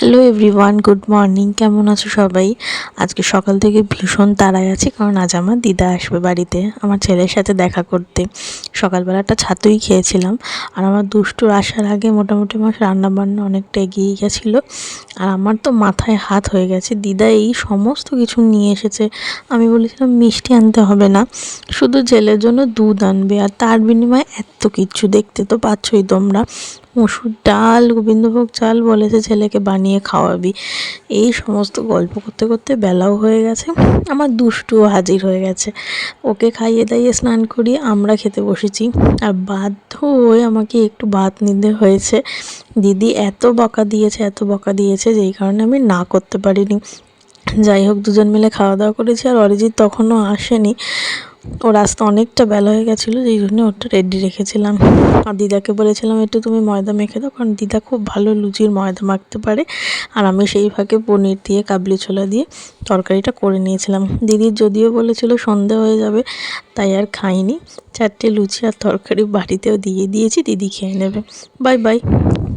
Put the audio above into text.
Hello everyone, good morning. কেমন আছো সবাই? আজকে সকাল থেকে ভীষণ তাড়ায় আছি, কারণ আজ আমার দিদা আসবে বাড়িতে আমার ছেলের সাথে দেখা করতে। সকালবেলাটা ছাতুই খেয়েছিলাম, আর আমার দুষ্টুর আসার আগে মোটামুটি আমার রান্নাবান্না অনেকটা এগিয়ে গেছিলো। আর আমার তো মাথায় হাত হয়ে গেছে, দিদা এই সমস্ত কিছু নিয়ে এসেছে। আমি বলেছিলাম মিষ্টি আনতে হবে না, শুধু ছেলের জন্য দুধ আনবে, আর তার বিনিময়ে এত কিছু দেখতে তো পাচ্ছই তোমরা। মসুর ডাল, গোবিন্দভোগ চাল বলেছে ছেলেকে বানিয়ে খাওয়াবি। এই সমস্ত গল্প করতে করতে বেলাও হয়ে গেছে, আমার দুষ্টুও হাজির হয়ে গেছে। ওকে খাইয়ে দাইয়ে স্নান করিয়ে আমরা খেতে বসেছি, আর বাধ্য হয়ে আমাকে একটু ভাত নিতে হয়েছে। দিদি এত বকা দিয়েছে, এত বকা দিয়েছে, যেই কারণে আমি না করতে পারিনি। যাই হোক, দুজন মিলে খাওয়া দাওয়া করেছি, আর অরিজিৎ তখনও আসেনি। ওর আসতে অনেকটা বেলা হয়ে গেছিলো, যেই জন্য ওটা রেডি রেখেছিলাম। আর দিদাকে বলেছিলাম একটু তুমি ময়দা মেখে দাও, কারণ দিদা খুব ভালো লুচির ময়দা মাখতে পারে। আর আমি সেই ফাঁকে পনির দিয়ে কাবলি ছোলা দিয়ে তরকারিটা করে নিয়েছিলাম। দিদির যদিও বলেছিল সন্ধে হয়ে যাবে, তাই আর খাইনি। 4টে লুচি আর তরকারি বাড়িতেও দিয়ে দিয়েছি, দিদি খেয়ে নেবে। Bye bye.